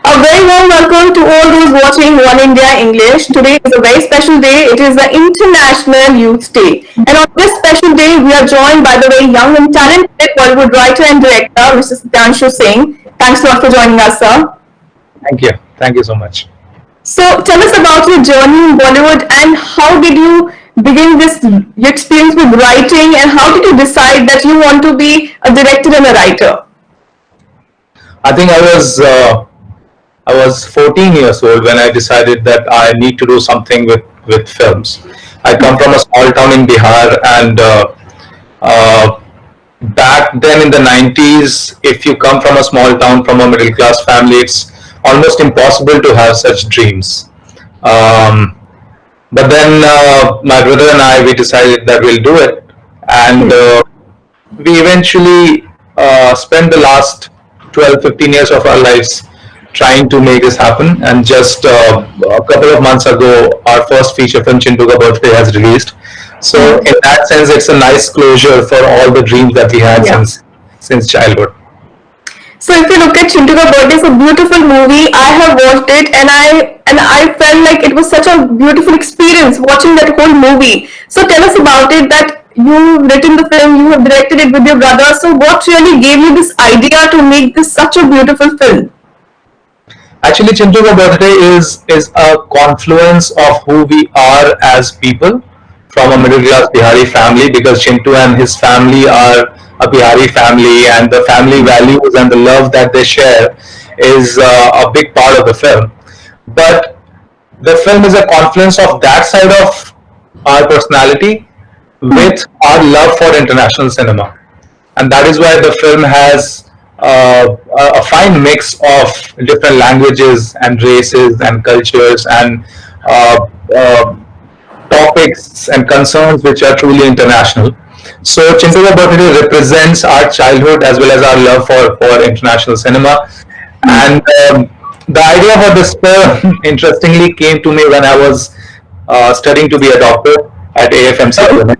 A very warm welcome to all those watching One India English. Today is a very special day. It is the International Youth Day. And on this special day, we are joined by the very young and talented Bollywood writer and director, Mr. Satyanshu Singh. Thanks a lot for joining us, sir. Thank you. Thank you so much. So tell us about your journey in Bollywood and how did you begin this your experience with writing and how did you decide that you want to be a director and a writer? I think I was 14 years old when I decided that I need to do something with films. I come from a small town in Bihar, and back then in the 90s, if you come from a small town, from a middle class family, it's almost impossible to have such dreams. But then my brother and I, we decided that we'll do it, and we eventually spent the last 12-15 years of our lives trying to make this happen. And just a couple of months ago, our first feature film, Chintu Ka Birthday, has released. So in that sense, it's a nice closure for all the dreams that we had since childhood. So if you look at Chintu Ka Birthday, it's a beautiful movie. I have watched it and I felt like it was such a beautiful experience watching that whole movie. So tell us about it, that you've written the film, you have directed it with your brother. So what really gave you this idea to make this such a beautiful film? Actually, Chintu Ka Birthday is a confluence of who we are as people from a middle class Bihari family, because Chintu and his family are a Bihari family, and the family values and the love that they share is a big part of the film. But the film is a confluence of that side of our personality with our love for international cinema, and that is why the film has a fine mix of different languages and races and cultures and topics and concerns which are truly international. So Chintu Ka Birthday represents our childhood as well as our love for international cinema. And the idea for this film interestingly came to me when I was studying to be a doctor at AFMC.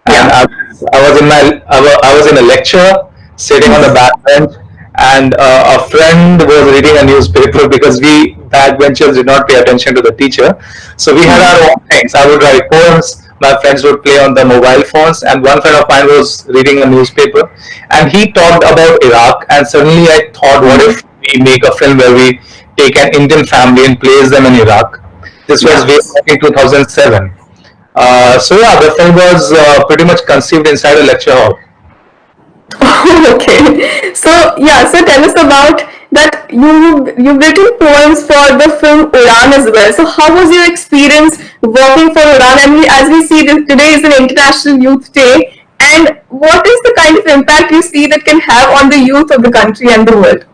And I was in a lecture sitting on the back bench, and a friend was reading a newspaper, because we backbenchers did not pay attention to the teacher. So we had our own things. I would write poems, my friends would play on the mobile phones, and one friend of mine was reading a newspaper, and he talked about Iraq, and suddenly I thought, what if we make a film where we take an Indian family and place them in Iraq? This was way back in 2007. So yeah, the film was pretty much conceived inside a lecture hall. Okay, so tell us about that. You've written poems for the film Udan as well. So how was your experience working for Udan? And as we see, today is an International Youth Day, and what is the kind of impact you see that can have on the youth of the country and the world?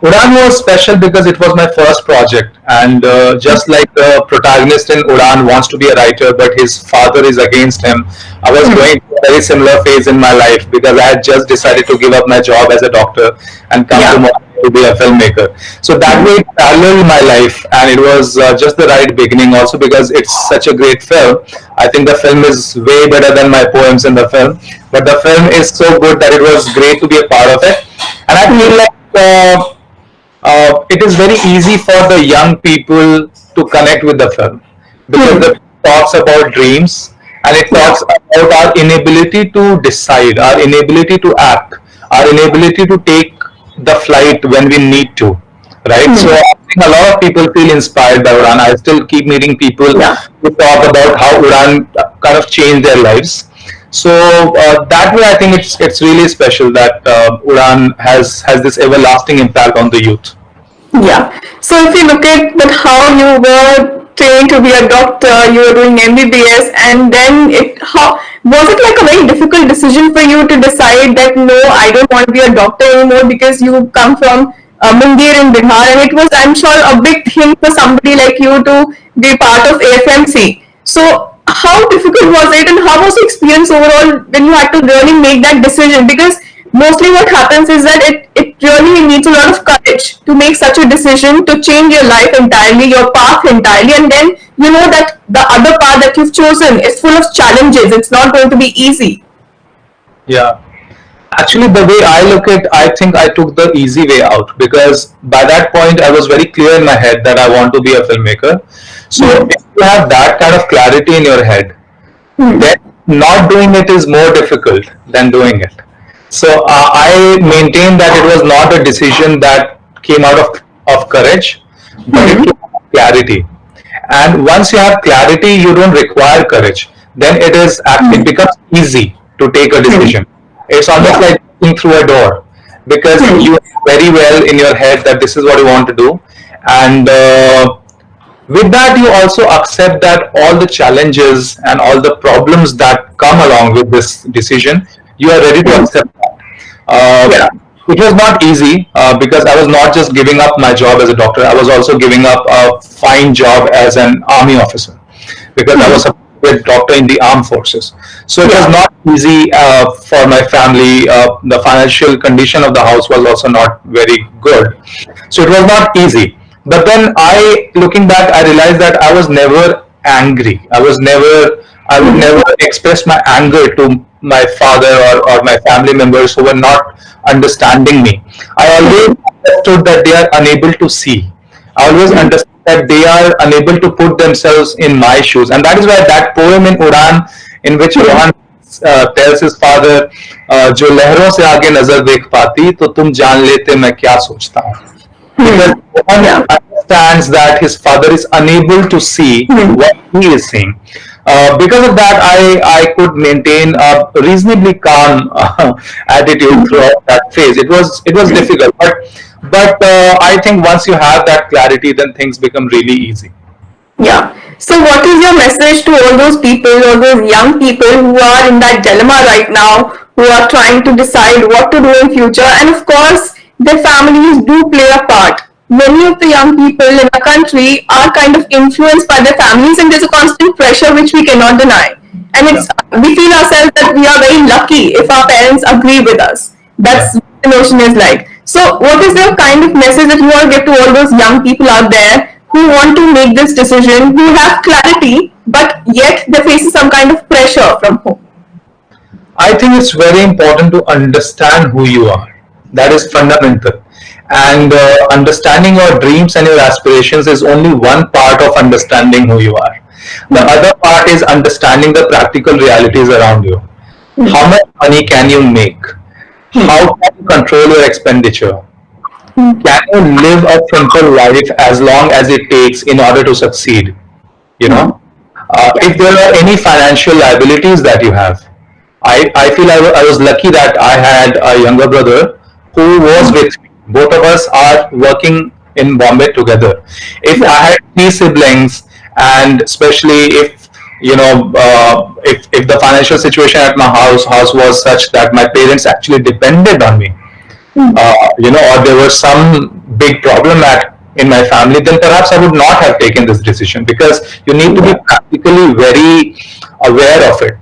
Udan was special because it was my first project, and just like the protagonist in Udan wants to be a writer but his father is against him, I was going through a very similar phase in my life, because I had just decided to give up my job as a doctor and come to Mumbai to be a filmmaker. So that way it paralleled my life, and it was just the right beginning also, because it's such a great film. I think the film is way better than my poems in the film, but the film is so good that it was great to be a part of it. And I feel like it is very easy for the young people to connect with the film, because it talks about dreams, and it talks about our inability to decide, our inability to act, our inability to take the flight when we need to, right? So I think a lot of people feel inspired by Udan. I still keep meeting people who talk about how Udan kind of changed their lives. So that way, I think it's really special that Udan has this everlasting impact on the youth. Yeah. So if you look at that, how you were trained to be a doctor, you were doing MBBS, and then how was it like a very difficult decision for you to decide that no, I don't want to be a doctor anymore, because you come from Mumbai in Bihar, and it was, I'm sure, a big thing for somebody like you to be part of AFMC. So how difficult was it, and how was the experience overall when you had to really make that decision? Because mostly what happens is that it really needs a lot of courage to make such a decision, to change your life entirely, your path entirely, and then you know that the other path that you've chosen is full of challenges. It's not going to be easy. Yeah. Actually, the way I look at, I think I took the easy way out, because by that point I was very clear in my head that I want to be a filmmaker. So if you have that kind of clarity in your head, then not doing it is more difficult than doing it. So I maintain that it was not a decision that came out of courage, but it came out of clarity. And once you have clarity, you don't require courage. Then it becomes easy to take a decision. It's almost like looking through a door, because you know very well in your head that this is what you want to do, and with that you also accept that all the challenges and all the problems that come along with this decision, you are ready to accept that. Yeah. It was not easy, because I was not just giving up my job as a doctor, I was also giving up a fine job as an army officer, because I was a doctor in the armed forces. So it was not easy for my family. The financial condition of the house was also not very good. So it was not easy. But then looking back, I realized that I was never angry. I would never express my anger to my father, or my family members who were not understanding me. I always understood that they are unable to see. I always understood that they are unable to put themselves in my shoes. And that is why that poem in Udan, in which Rohan tells his father, जो लहरों से आगे नजर देख पाती तो तुम जान लेते मैं क्या सोचता हूँ. Because Rohan understands that his father is unable to see what he is seeing. Because of that, I could maintain a reasonably calm attitude throughout that phase. It was difficult, but I think once you have that clarity, then things become really easy. Yeah. So what is your message to all those people, all those young people who are in that dilemma right now, who are trying to decide what to do in future? And of course, their families do play a part. Many of the young people in our country are kind of influenced by their families, and there's a constant pressure which we cannot deny. And we feel ourselves that we are very lucky if our parents agree with us. That's what the notion is like. So what is the kind of message that you want to give to all those young people out there who want to make this decision, who have clarity, but yet they're facing some kind of pressure from home? I think it's very important to understand who you are. That is fundamental. And understanding your dreams and your aspirations is only one part of understanding who you are. The other part is understanding the practical realities around you. How much money can you make? How can you control your expenditure? Can you live a simple life as long as it takes in order to succeed? You know, if there are any financial liabilities that you have, I feel I was lucky that I had a younger brother who was with me. Both of us are working in Bombay together. If I had three siblings, and especially if if the financial situation at my house was such that my parents actually depended on me, or there was some big problem in my family, then perhaps I would not have taken this decision, because you need to be practically very aware of it.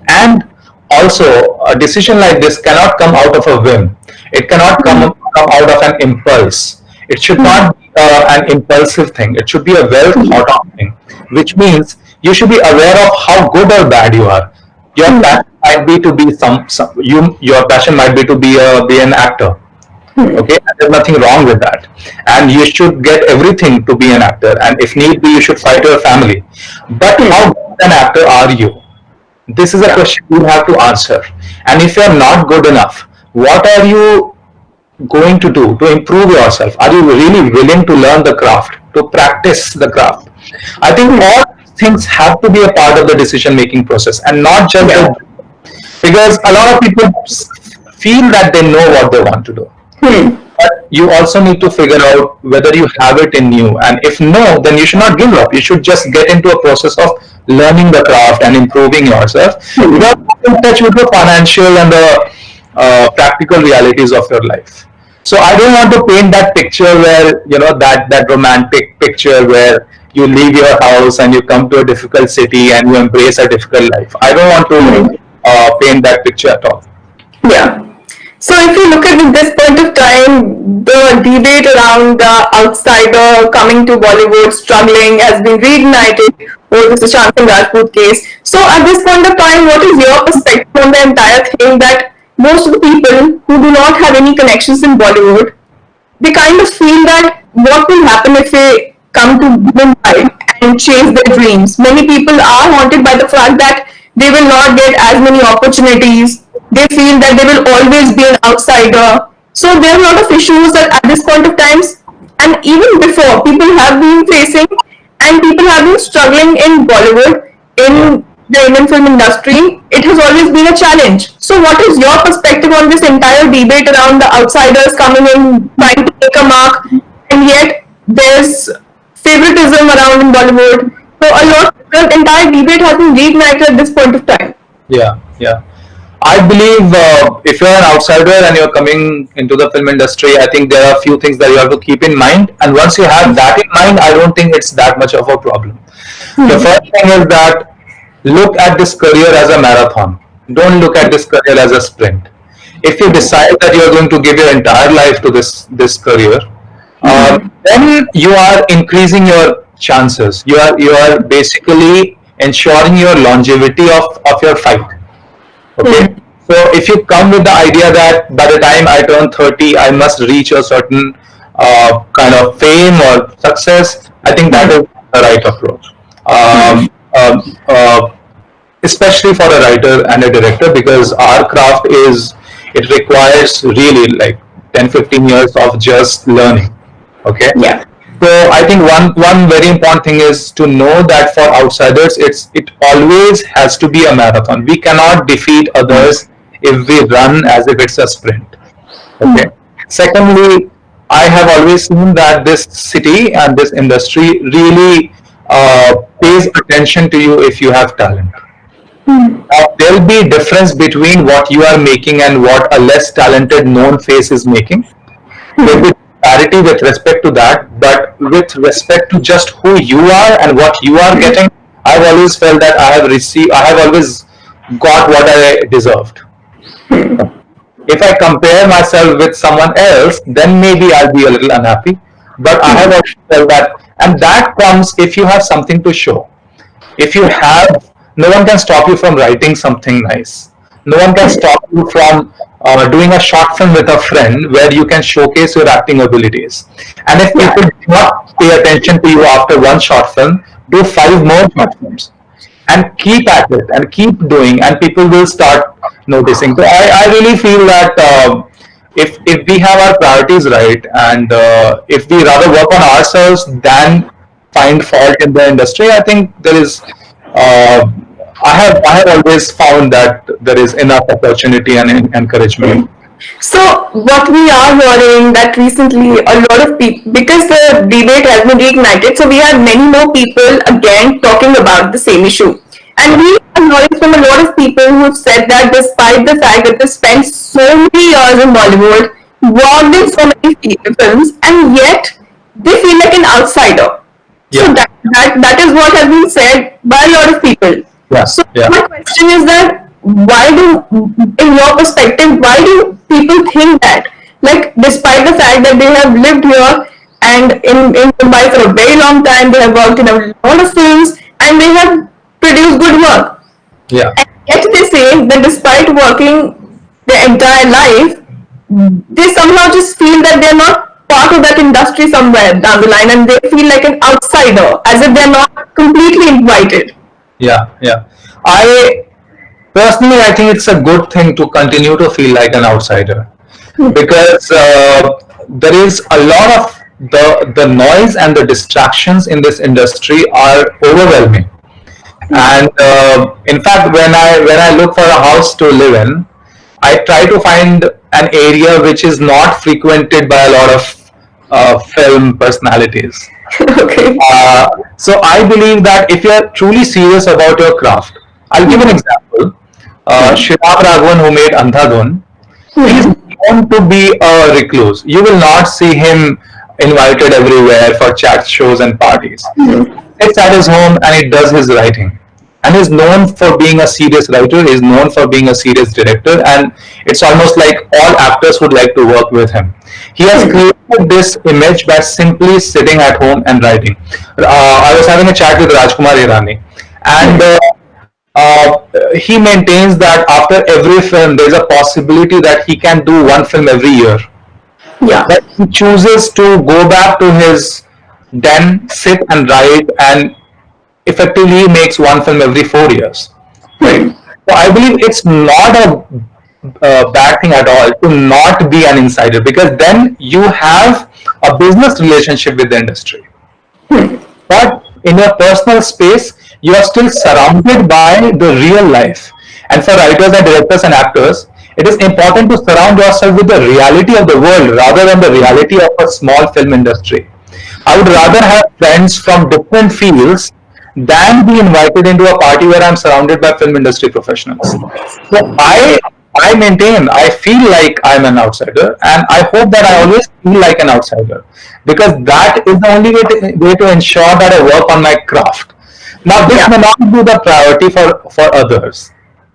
And also, a decision like this cannot come out of a whim. It cannot come out of an impulse. It should not be an impulsive thing. It should be a well thought out thing, which means you should be aware of how good or bad you are. Your passion might be to be your passion might be to be an actor. Okay, there's nothing wrong with that, and you should get everything to be an actor, and if need be, you should fight your family. But how good an actor are you? This is a question you have to answer. And if you're not good enough, what are you going to do to improve yourself? Are you really willing to learn the craft, to practice the craft? I think all things have to be a part of the decision making process, and not just because a lot of people feel that they know what they want to do. But you also need to figure out whether you have it in you, and if no, then you should not give up. You should just get into a process of learning the craft and improving yourself without in touch with the financial and the practical realities of your life. So I don't want to paint that picture where that romantic picture where you leave your house and you come to a difficult city and you embrace a difficult life. I don't want to paint that picture at all. Yeah. So if you look at this point of time, the debate around the outsider coming to Bollywood, struggling, has been reignited over the Sushant Singh Rajput case. So at this point of time, what is your perspective on the entire thing, that most of the people who do not have any connections in Bollywood, they kind of feel that what will happen if they come to Mumbai and chase their dreams. Many people are haunted by the fact that they will not get as many opportunities. They feel that they will always be an outsider. So there are a lot of issues that at this point of times, and even before, people have been facing, and people have been struggling in Bollywood, in the Indian film industry. It has always been a challenge. So what is your perspective on this entire debate around the outsiders coming in, trying to make a mark, and yet there's favoritism around in Bollywood? So a lot, the entire debate has been reignited at this point of time. Yeah, yeah. I believe if you're an outsider and you're coming into the film industry, I think there are a few things that you have to keep in mind. And once you have that in mind, I don't think it's that much of a problem. The first thing is that look at this career as a marathon. Don't look at this career as a sprint. If you decide that you're going to give your entire life to this career, then you are increasing your chances. You are basically ensuring your longevity of your fight. Okay. So if you come with the idea that by the time I turn 30, I must reach a certain kind of fame or success, I think that is the right approach. Especially for a writer and a director, because our craft it requires really like 10-15 years of just learning. Okay. Yeah. So I think one very important thing is to know that for outsiders, it always has to be a marathon. We cannot defeat others if we run as if it's a sprint. Okay. Secondly, I have always seen that this city and this industry really pays attention to you if you have talent. There will be difference between what you are making and what a less talented known face is making. There will be parity with respect to that, but with respect to just who you are and what you are getting, I've always felt that I have always got what I deserved. If I compare myself with someone else, then maybe I'll be a little unhappy. But I have always felt that, and that comes if you have something to show. If you have, no one can stop you from writing something nice. No one can stop you from doing a short film with a friend where you can showcase your acting abilities. And if people do not pay attention to you after one short film, do 5 more short films and keep at it and keep doing, and people will start noticing. So I really feel that if we have our priorities right, and if we rather work on ourselves than find fault in the industry, I think there is. I have always found that there is enough opportunity and encouragement. So what we are hearing that recently a lot of people, because the debate has been reignited, so we have many more people again talking about the same issue. And we are hearing from a lot of people who have said that despite the fact that they spent so many years in Bollywood, worked in so many films, and yet they feel like an outsider. Yeah. So that is what has been said by a lot of people. Yeah. So Yeah. my question is that in your perspective, why do people think that? Like, despite the fact that they have lived here and in Mumbai for a very long time, they have worked in a lot of films and they have produced good work. Yeah. And yet they say that despite working their entire life, they somehow just feel that they're not part of that industry somewhere down the line, and they feel like an outsider, as if they're not completely invited. Yeah, yeah. I personally, I think it's a good thing to continue to feel like an outsider, because there is a lot of the noise and the distractions in this industry are overwhelming. And in fact, when I look for a house to live in, I try to find an area which is not frequented by a lot of film personalities. Okay. So I believe that if you are truly serious about your craft, I'll give an example. Shirab Raghavan, who made Andhadhun, he is known to be a recluse. You will not see him invited everywhere for chat shows and parties. He sits at his home and he does his writing. And he's known for being a serious writer, he's known for being a serious director, and it's almost like all actors would like to work with him. He has created this image by simply sitting at home and writing. I was having a chat with Rajkumar Hirani, and he maintains that after every film, there's a possibility that he can do one film every year. Yeah. But he chooses to go back to his den, sit and write, and effectively makes one film every 4 years. Right. So I believe it's not a bad thing at all to not be an insider, because then you have a business relationship with the industry. But in your personal space, you are still surrounded by the real life. And for writers and directors and actors, it is important to surround yourself with the reality of the world rather than the reality of a small film industry. I would rather have friends from different fields than be invited into a party where I'm surrounded by film industry professionals. So I maintain, I feel like I'm an outsider, and I hope that I always feel like an outsider, because that is the only way to ensure that I work on my craft. Now, this may not be the priority for others,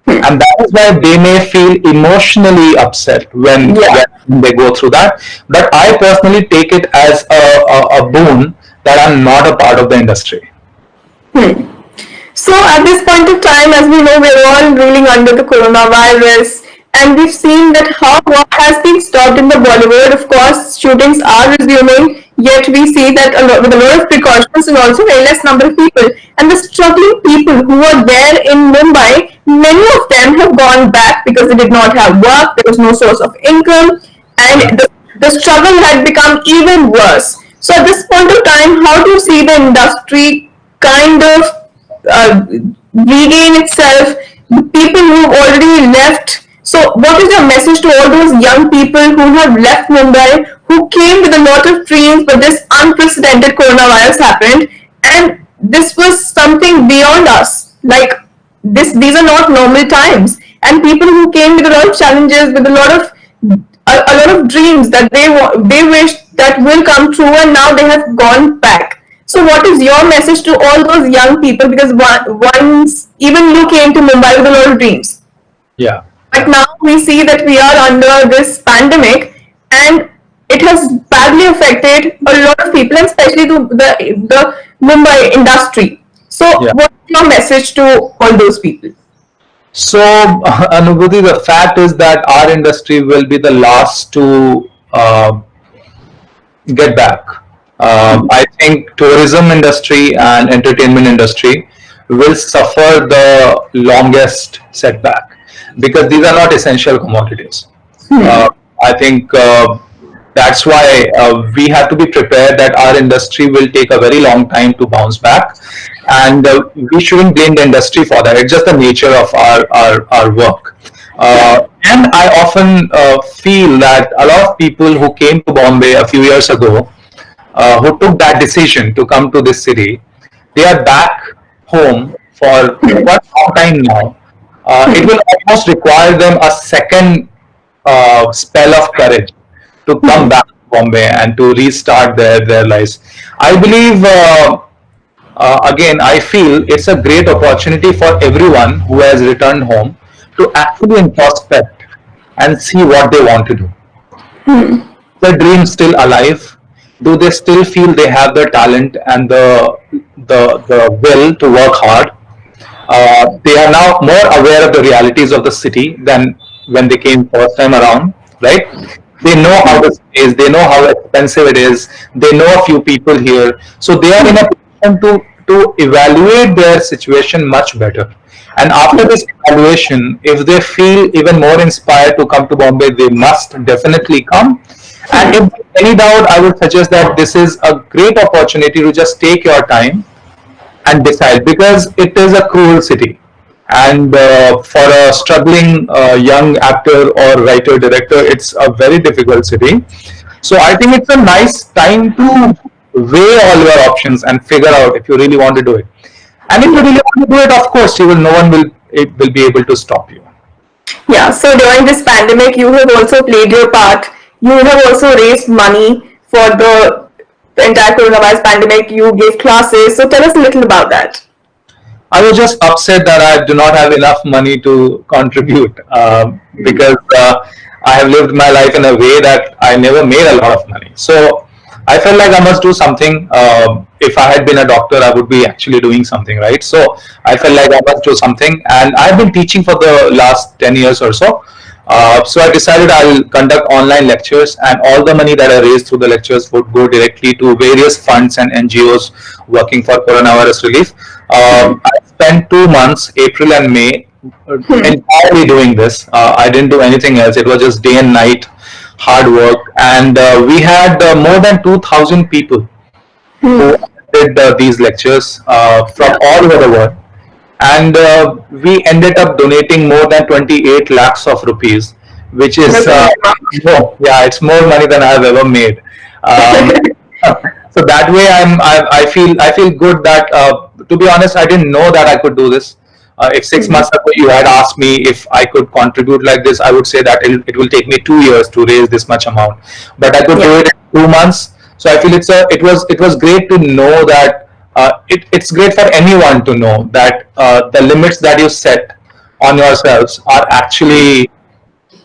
and that is why they may feel emotionally upset when they go through that. But I personally take it as a boon that I'm not a part of the industry. So at this point of time, as we know, we're all reeling under the coronavirus, and we've seen that how work has been stopped in the Bollywood. Of course, shootings are resuming, yet we see that with a lot of precautions and also very less number of people. And the struggling people who were there in Mumbai, many of them have gone back because they did not have work, there was no source of income, and the struggle had become even worse. So at this point of time, how do you see the industry kind of regain itself, the people who've already left? So what is your message to all those young people who have left Mumbai, who came with a lot of dreams, but this unprecedented coronavirus happened, and this was something beyond us? Like these are not normal times, and people who came with a lot of challenges, with a lot of dreams that they wish that will come true, and now they have gone back. So what is your message to all those young people? Because once even you came to Mumbai with a lot of dreams. Yeah. But now we see that we are under this pandemic, and it has badly affected a lot of people, and especially the Mumbai industry. So what is your message to all those people? So, Anubhuti, the fact is that our industry will be the last to get back. I think tourism industry and entertainment industry will suffer the longest setback, because these are not essential commodities. I think that's why we have to be prepared that our industry will take a very long time to bounce back, and we shouldn't blame the industry for that. It's just the nature of our work. And I often feel that a lot of people who came to Bombay a few years ago, who took that decision to come to this city, they are back home for quite a long time now. It will almost require them a second spell of courage to come back to Bombay and to restart their lives. I believe, again, I feel it's a great opportunity for everyone who has returned home to actually introspect and see what they want to do. The dream still alive? Do they still feel they have the talent and the will to work hard? They are now more aware of the realities of the city than when they came first time around, right? They know how the city is, they know how expensive it is, they know a few people here, so they are in a position to evaluate their situation much better. And after this evaluation, if they feel even more inspired to come to Bombay, they must definitely come. And if any doubt, I would suggest that this is a great opportunity to just take your time and decide, because it is a cruel city, and for a struggling young actor or writer director, it's a very difficult city. So I think it's a nice time to weigh all your options and figure out if you really want to do it. And if you really want to do it, of course, no one will be able to stop you. Yeah, so during this pandemic, you have also played your part. You have also raised money for the entire coronavirus pandemic. You gave classes. So tell us a little about that. I was just upset that I do not have enough money to contribute, because I have lived my life in a way that I never made a lot of money. So I felt like I must do something if I had been a doctor, I would be actually doing something, right? So I felt like I must do something, and I've been teaching for the last 10 years or so. So I decided I'll conduct online lectures, and all the money that I raised through the lectures would go directly to various funds and NGOs working for coronavirus relief. I spent 2 months, April and May, entirely doing this. I didn't do anything else. It was just day and night, hard work, and we had more than 2,000 people who did these lectures from all over the world, and we ended up donating more than 28 lakhs of rupees, which is yeah, it's more money than I've ever made. Um, so that way, I feel good that to be honest, I didn't know that I could do this. If 6 months ago you had asked me if I could contribute like this, I would say that it will take me 2 years to raise this much amount, but I could do it in 2 months. So I feel it was great to know that it's great for anyone to know that the limits that you set on yourselves are actually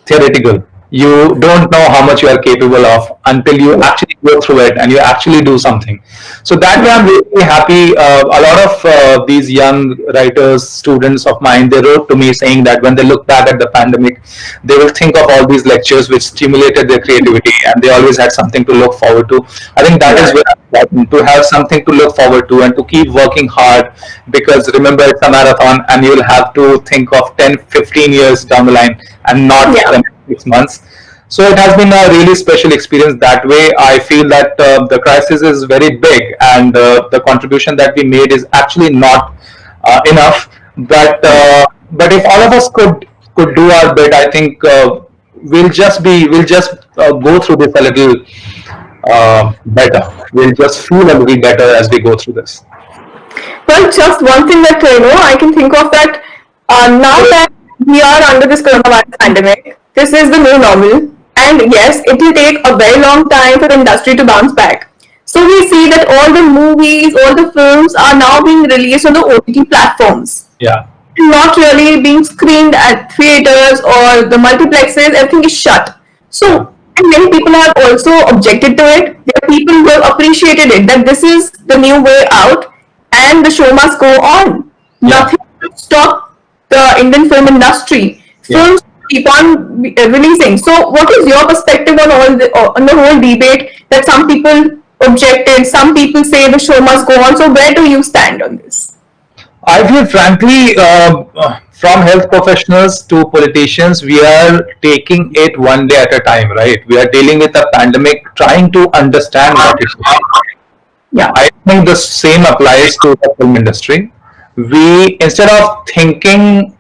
theoretical. You don't know how much you are capable of until you actually go through it and you actually do something. So that way, I'm really happy. A lot of these young writers, students of mine, they wrote to me saying that when they look back at the pandemic, they will think of all these lectures which stimulated their creativity, and they always had something to look forward to. I think that is very important, to have something to look forward to and to keep working hard, because remember, it's a marathon and you'll have to think of 10, 15 years down the line and not 6 months. So it has been a really special experience that way. I feel that the crisis is very big, and the contribution that we made is actually not enough. But if all of us could do our bit, I think we'll just go through this a little better. We'll just feel a little better as we go through this. Well, just one thing that I can think of, that now that we are under this coronavirus pandemic, this is the new normal, and yes, it will take a very long time for the industry to bounce back. So we see that all the movies, all the films are now being released on the OTT platforms. Yeah. Not really being screened at theaters or the multiplexes. Everything is shut. So, and many people have also objected to it. There are people who have appreciated it, that this is the new way out and the show must go on. Nothing will stop the Indian film industry. Films keep on releasing. So what is your perspective on on the whole debate, that some people objected, some people say the show must go on? So where do you stand on this? I feel frankly, from health professionals to politicians, we are taking it one day at a time, right? We are dealing with a pandemic, trying to understand what it is. Yeah. I think the same applies to the film industry. We, instead of thinking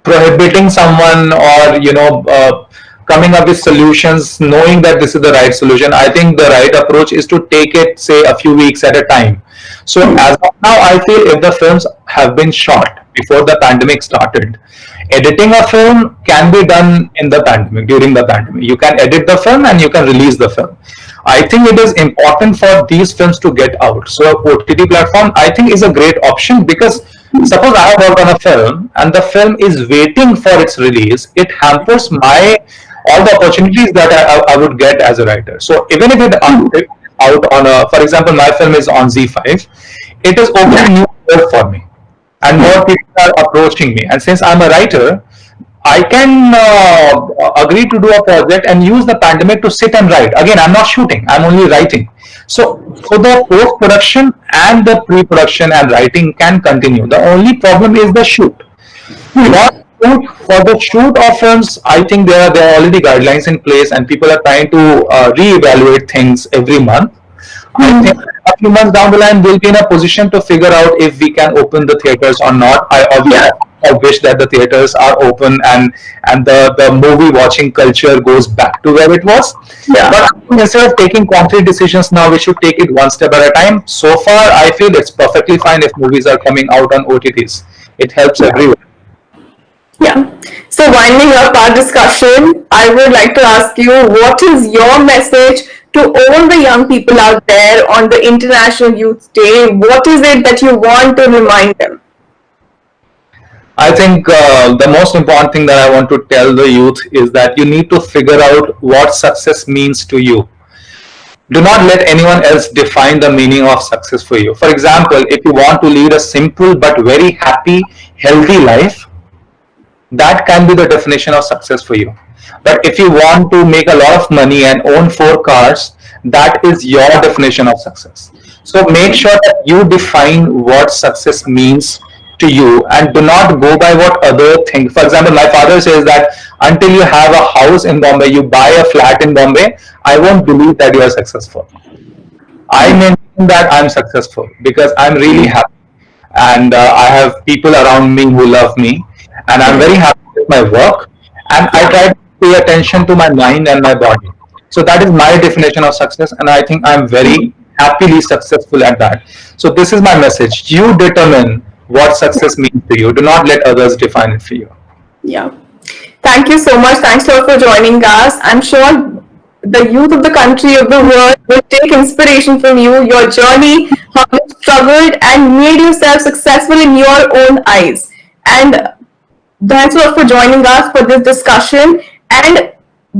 prohibiting someone, or coming up with solutions knowing that this is the right solution, I think the right approach is to take it, say, a few weeks at a time. So as of now, I feel if the films have been shot before the pandemic started, editing a film can be done in the pandemic, during the pandemic. You can edit the film and you can release the film. I think it is important for these films to get out. So OTT platform, I think, is a great option, because suppose I have worked on a film and the film is waiting for its release, it hampers all the opportunities that I would get as a writer. So even if it out on for example, my film is on Z5, it is opening new doors for me, and more people are approaching me. And since I'm a writer, I can agree to do a project and use the pandemic to sit and write. Again, I'm not shooting, I'm only writing. So the post-production and the pre-production and writing can continue. The only problem is the shoot. For the shoot of films, I think there are already guidelines in place, and people are trying to reevaluate things every month. I think a few months down the line, we'll be in a position to figure out if we can open the theaters or not. I wish that the theaters are open and the movie watching culture goes back to where it was. Yeah. But instead of taking concrete decisions now, we should take it one step at a time. So far, I feel it's perfectly fine if movies are coming out on OTTs. It helps everyone. Yeah. So winding up our discussion, I would like to ask you, what is your message to all the young people out there on the International Youth Day? What is it that you want to remind them? I think the most important thing that I want to tell the youth is that you need to figure out what success means to you. Do not let anyone else define the meaning of success for you. For example, if you want to lead a simple but very happy, healthy life, that can be the definition of success for you. But if you want to make a lot of money and own 4 cars, that is your definition of success. So make sure that you define what success means to you and do not go by what other think. For example, my father says that until you have a house in Bombay, you buy a flat in Bombay, I won't believe that you are successful. I maintain that I'm successful because I'm really happy, and I have people around me who love me, and I'm very happy with my work, and I try to pay attention to my mind and my body. So that is my definition of success, and I think I'm very happily successful at that. So this is my message: you determine what success means to you. Do not let others define it for you. Yeah. Thank you so much. Thanks a lot for joining us. I'm sure the youth of the country, of the world, will take inspiration from you, your journey, how you struggled and made yourself successful in your own eyes. And thanks a lot for joining us for this discussion. And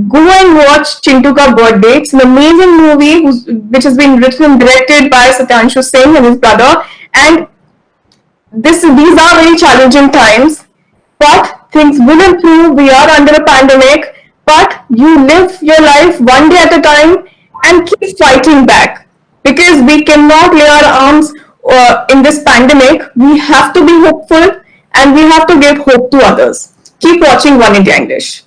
go and watch Chintu Ka Birthday. It's an amazing movie which has been written and directed by Satyanshu Singh and his brother. And these are very challenging times, but things will improve. We are under a pandemic, but you live your life one day at a time and keep fighting back, because we cannot lay our arms in this pandemic. We have to be hopeful and we have to give hope to others. Keep watching One India English.